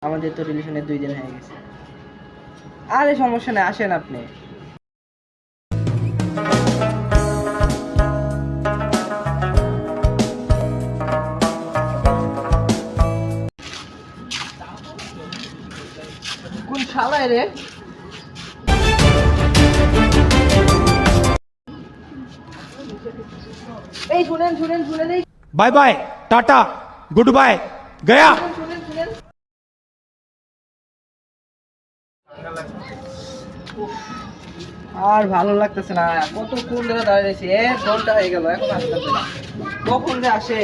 আমাদের তো রিলেশনের 2 দিন হয়ে গেছে। আরে সমস্যা নেই, আসেন আপনি। কোন শালায় রে? এই শুনেন শুনেন শুনেন, এই bye bye tata goodbye गया। শুনেন শুনেন। আর ভালো লাগতেছে না, কতক্ষণ ধরে দাঁড়িয়ে রয়েছি, 1 ঘন্টা হয়ে গেল, এখন আসতেছে না। কখন যে আসে?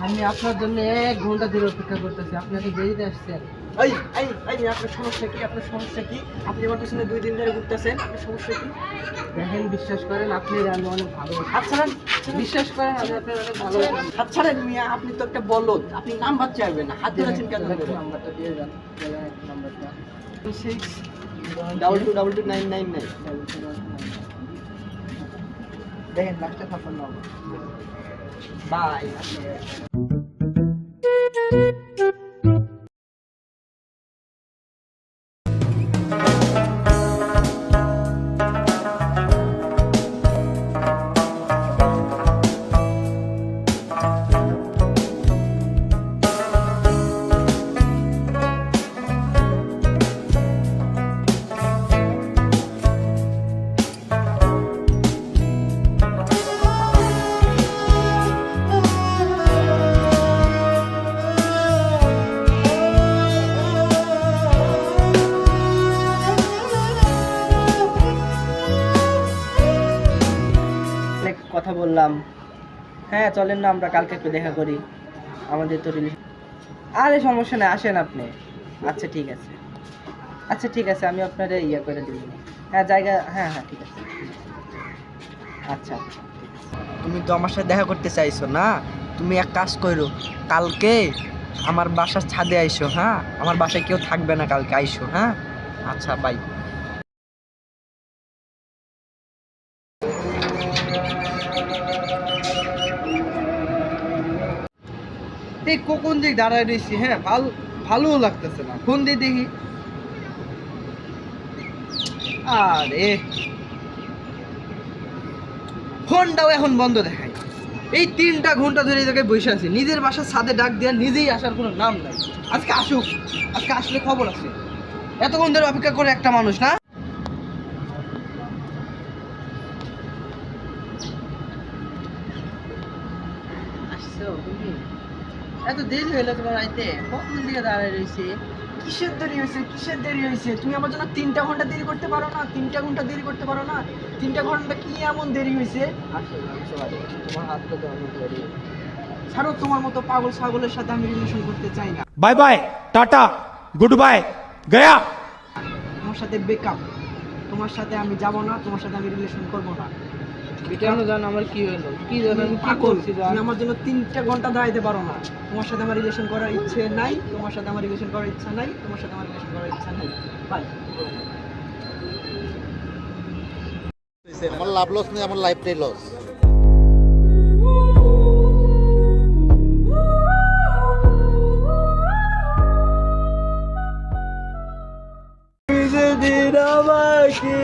আমি আপনার জন্য 1 ঘন্টা ধরে অপেক্ষা করতেছি, আপনি এত দেরিতে আসছেন। আপনার সমস্যা কি? আপনার সমস্যা কি? আপনি আমার পিছনে 2 দিন ধরে ঘুরতেছেন, আপনার সমস্যা কি? দেখেন, বিশ্বাস করেন, আপনি আমি অনেক ভালো। হাত ছাড়েন, বিশ্বাস করেন, আমি আপনার অনেক ভালো। হাত ছাড়েন মিয়া, আপনি তো একটা বলদ, আপনি নাম্বার চাইবেন না, হাত ধরেছেন কেন? নাম্বারটা দিয়ে যান, নাম্বারটা 622229999। দেখেন, লাস্টে থাপ্পড় নাও। বাই। অনেক কথা বললাম। হ্যাঁ, চলেন না আমরা কালকে একটু দেখা করি, আমাদের তো রিলেশন। আরে সমস্যা নেই, আসেন আপনি। আচ্ছা ঠিক আছে, আচ্ছা ঠিক আছে, আমি আপনারে ইয়ে করে দিব। হ্যাঁ জায়গা, হ্যাঁ হ্যাঁ ঠিক আছে। আচ্ছা আচ্ছা, তুমি তো আমার সাথে দেখা করতে চাইছো না, তুমি এক কাজ করো, কালকে আমার বাসার ছাদে আইসো। হ্যাঁ, আমার বাসায় কেউ থাকবে না, কালকে আইসো। হ্যাঁ, আচ্ছা বাই। এই কখন দিক দাঁড়ায় রয়েছি, হ্যাঁ ভালোও লাগতেছে না, ফোন দিয়ে দেখি। আরে ফোনটাও এখন বন্ধ দেখায়। এই 3টা ঘন্টা ধরে এই জায়গায় বসে আছি, নিজের বাসার ছাদে ডাক দেওয়া, নিজেই আসার কোনো নাম নাই। আজকে আসুক, আজকে আসলে খবর আছে। এতক্ষণ ধরে অপেক্ষা করে একটা মানুষ না। আসছো তুমি? এত দেরি হইলো তোমার আইতে? কখন দিকে দাঁড়ায় রয়েছে? কিসের দেরি হয়েছে? কিসের দেরি হয়েছে? তুমি আমার জন্য 3টা ঘন্টা দেরি করতে পারো না? 3টা ঘন্টা দেরি করতে পারো না? 3টা ঘন্টা কি এমন দেরি হয়েছে? আসলে তোমার হাত তো অনেক দেরি। ছাড়ো, তোমার মতো পাগল ছাগলের সাথে আমি রিলেশন করতে চাই না। Bye bye tata goodbye गया। তোমার সাথে ব্রেকআপ, তোমার সাথে আমি যাব না, তোমার সাথে আমি রিলেশন করব না। কেন জানো আমার কি হলো? কি জানো আমি কি পাগল, করছি? তুমি আমার জন্য 3টা ঘন্টা দাঁড়াইতে পারো না। তোমার সাথে আমার রিলেশন করার ইচ্ছে নাই, তোমার সাথে আমার রিলেশন করার ইচ্ছা নাই, তোমার সাথে আমার রিলেশন করার ইচ্ছা নাই। বাই। আমার লাভ লস নেই, আমার লাইফটাই লস। সেদিন আমাকে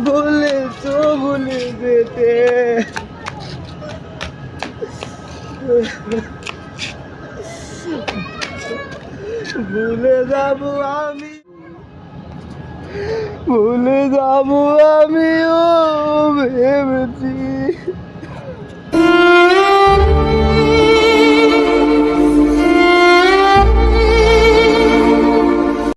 বলেছো ভুলে যেতে, ভুলে যাবো আমি, ভুলে যাবো আমিও ভেবেছি।